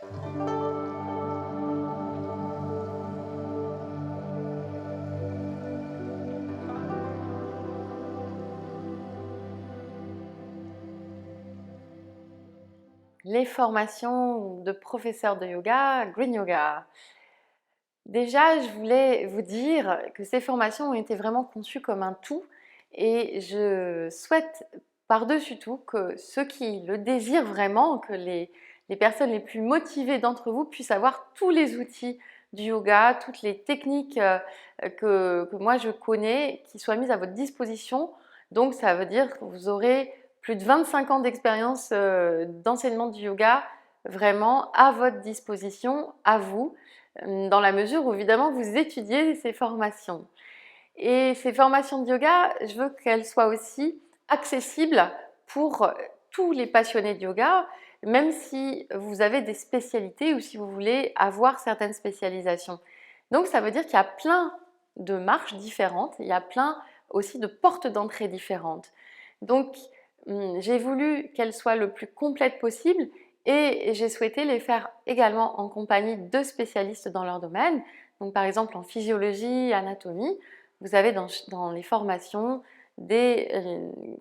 Les formations de professeurs de yoga, Green Yoga. Déjà, je voulais vous dire que ces formations ont été vraiment conçues comme un tout et je souhaite par-dessus tout que ceux qui le désirent vraiment, que les personnes les plus motivées d'entre vous puissent avoir tous les outils du yoga, toutes les techniques que moi je connais, qui soient mises à votre disposition. Donc ça veut dire que vous aurez plus de 25 ans d'expérience d'enseignement du yoga vraiment à votre disposition, à vous, dans la mesure où évidemment vous étudiez ces formations. Et ces formations de yoga, je veux qu'elles soient aussi accessibles pour tous les passionnés de yoga, même si vous avez des spécialités ou si vous voulez avoir certaines spécialisations. Donc ça veut dire qu'il y a plein de marches différentes, il y a plein aussi de portes d'entrée différentes. Donc j'ai voulu qu'elles soient le plus complètes possible et j'ai souhaité les faire également en compagnie de spécialistes dans leur domaine. Donc par exemple en physiologie, anatomie, vous avez dans les formations des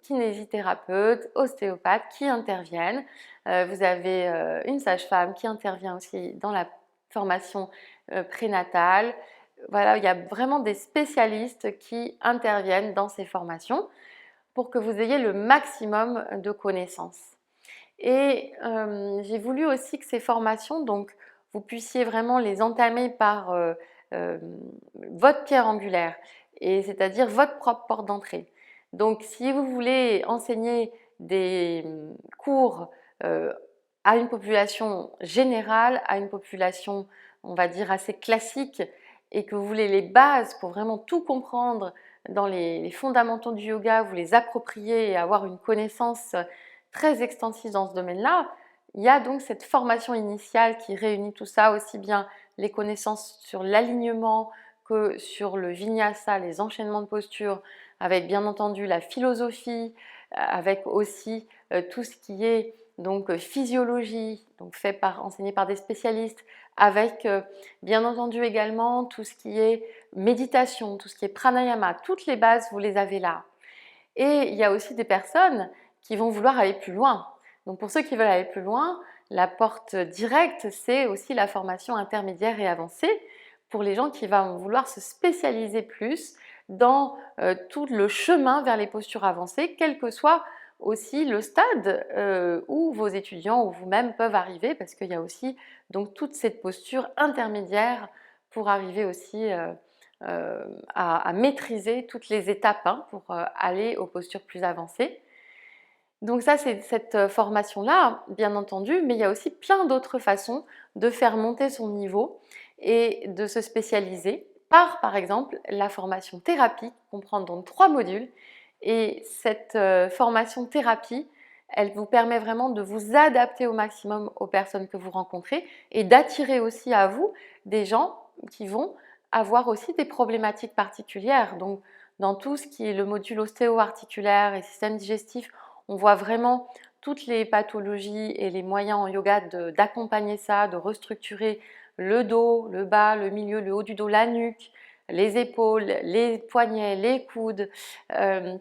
kinésithérapeutes, ostéopathes qui interviennent. Vous avez une sage-femme qui intervient aussi dans la formation prénatale. Voilà, il y a vraiment des spécialistes qui interviennent dans ces formations pour que vous ayez le maximum de connaissances. Et j'ai voulu aussi que ces formations, donc, vous puissiez vraiment les entamer par votre pierre angulaire, et c'est-à-dire votre propre porte d'entrée. Donc, si vous voulez enseigner des cours euh, à une population générale, à une population, on va dire, assez classique, et que vous voulez les bases pour vraiment tout comprendre dans les fondamentaux du yoga, vous les approprier et avoir une connaissance très extensive dans ce domaine-là, il y a donc cette formation initiale qui réunit tout ça, aussi bien les connaissances sur l'alignement que sur le vinyasa, les enchaînements de postures, avec bien entendu la philosophie, avec aussi tout ce qui est donc physiologie, donc enseigné par des spécialistes, avec bien entendu également tout ce qui est méditation, tout ce qui est pranayama, toutes les bases, vous les avez là. Et il y a aussi des personnes qui vont vouloir aller plus loin. Donc pour ceux qui veulent aller plus loin, la porte directe, c'est aussi la formation intermédiaire et avancée pour les gens qui vont vouloir se spécialiser plus dans tout le chemin vers les postures avancées, quel que soit aussi le stade où vos étudiants ou vous-même peuvent arriver, parce qu'il y a aussi donc toute cette posture intermédiaire pour arriver aussi à maîtriser toutes les étapes pour aller aux postures plus avancées. Donc ça, c'est cette formation-là, bien entendu, mais il y a aussi plein d'autres façons de faire monter son niveau et de se spécialiser par exemple, la formation thérapie, qui comprend donc 3 modules. Et cette formation thérapie, elle vous permet vraiment de vous adapter au maximum aux personnes que vous rencontrez et d'attirer aussi à vous des gens qui vont avoir aussi des problématiques particulières. Donc, dans tout ce qui est le module ostéo-articulaire et système digestif, on voit vraiment toutes les pathologies et les moyens en yoga d'accompagner ça, de restructurer le dos, le bas, le milieu, le haut du dos, la nuque, les épaules, les poignets, les coudes,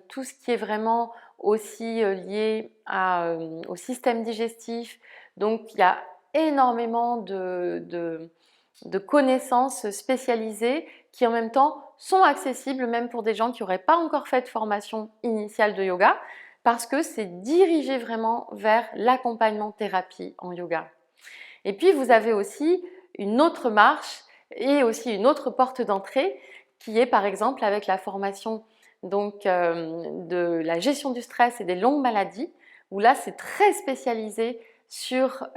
tout ce qui est vraiment aussi lié au système digestif. Donc il y a énormément de connaissances spécialisées qui en même temps sont accessibles même pour des gens qui n'auraient pas encore fait de formation initiale de yoga, parce que c'est dirigé vraiment vers l'accompagnement thérapie en yoga. Et puis vous avez aussi une autre marche et aussi une autre porte d'entrée qui est par exemple avec la formation donc, de la gestion du stress et des longues maladies, où là c'est très spécialisé sur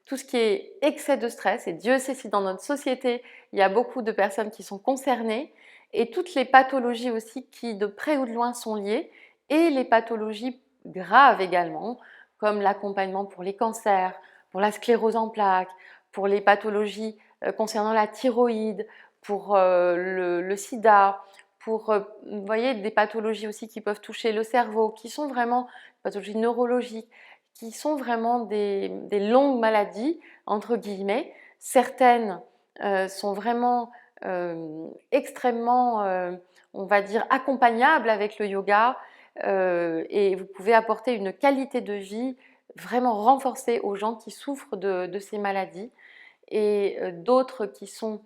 tout ce qui est excès de stress, et Dieu sait si dans notre société il y a beaucoup de personnes qui sont concernées, et toutes les pathologies aussi qui de près ou de loin sont liées, et les pathologies graves également, comme l'accompagnement pour les cancers, pour la sclérose en plaques, pour les pathologies concernant la thyroïde, pour le sida, pour vous voyez, des pathologies aussi qui peuvent toucher le cerveau, qui sont vraiment des pathologies neurologiques, qui sont vraiment des longues maladies, entre guillemets. Certaines sont vraiment extrêmement, on va dire, accompagnables avec le yoga et vous pouvez apporter une qualité de vie vraiment renforcée aux gens qui souffrent de ces maladies et d'autres qui sont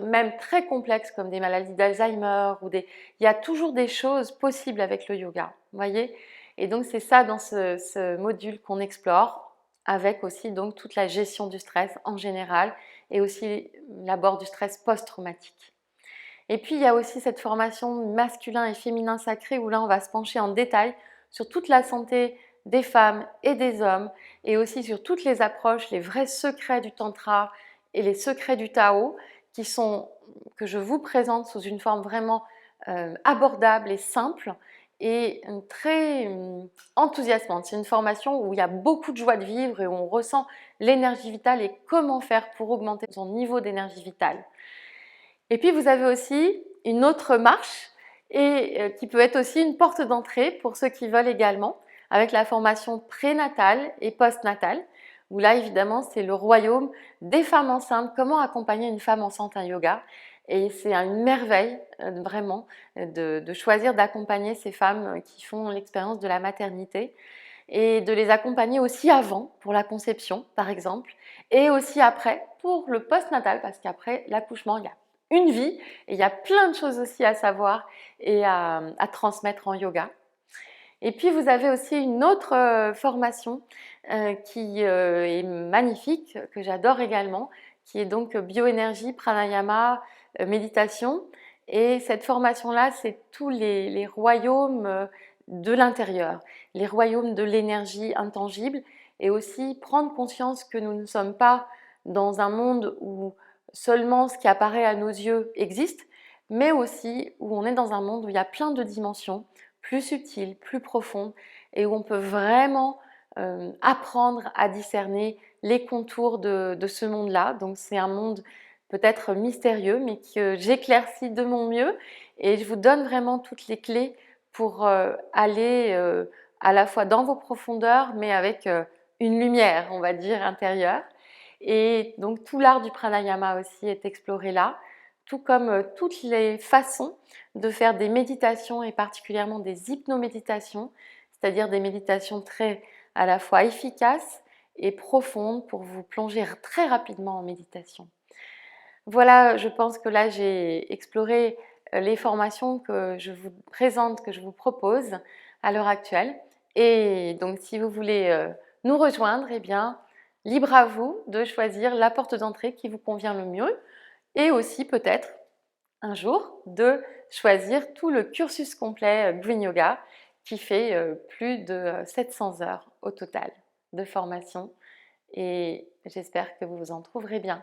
même très complexes comme des maladies d'Alzheimer ou des... Il y a toujours des choses possibles avec le yoga, vous voyez? Et donc c'est ça dans ce module qu'on explore avec aussi donc toute la gestion du stress en général et aussi l'abord du stress post-traumatique. Et puis il y a aussi cette formation masculin et féminin sacré où là on va se pencher en détail sur toute la santé des femmes et des hommes et aussi sur toutes les approches, les vrais secrets du tantra et les secrets du Tao que je vous présente sous une forme vraiment abordable et simple et très enthousiasmante. C'est une formation où il y a beaucoup de joie de vivre et où on ressent l'énergie vitale et comment faire pour augmenter son niveau d'énergie vitale. Et puis vous avez aussi une autre marche et qui peut être aussi une porte d'entrée pour ceux qui veulent également, avec la formation prénatale et postnatale, où là évidemment c'est le royaume des femmes enceintes, comment accompagner une femme enceinte en yoga. Et c'est une merveille vraiment de choisir d'accompagner ces femmes qui font l'expérience de la maternité et de les accompagner aussi avant pour la conception par exemple et aussi après pour le postnatal parce qu'après l'accouchement il y a une vie et il y a plein de choses aussi à savoir et à transmettre en yoga. Et puis vous avez aussi une autre formation qui est magnifique, que j'adore également, qui est donc bioénergie, pranayama, méditation. Et cette formation-là, c'est tous les royaumes de l'intérieur, les royaumes de l'énergie intangible et aussi prendre conscience que nous ne sommes pas dans un monde où seulement ce qui apparaît à nos yeux existe, mais aussi où on est dans un monde où il y a plein de dimensions plus subtiles, plus profondes et où on peut vraiment apprendre à discerner les contours de ce monde-là. Donc c'est un monde peut-être mystérieux, mais que j'éclaircis de mon mieux et je vous donne vraiment toutes les clés pour aller à la fois dans vos profondeurs, mais avec une lumière, on va dire, intérieure. Et donc tout l'art du pranayama aussi est exploré là, tout comme toutes les façons de faire des méditations et particulièrement des hypnoméditations, c'est-à-dire des méditations très à la fois efficaces et profondes pour vous plonger très rapidement en méditation. Voilà, je pense que là j'ai exploré les formations que je vous présente, que je vous propose à l'heure actuelle. Et donc si vous voulez nous rejoindre, eh bien libre à vous de choisir la porte d'entrée qui vous convient le mieux et aussi peut-être un jour de choisir tout le cursus complet Green Yoga qui fait plus de 700 heures au total de formation et j'espère que vous vous en trouverez bien.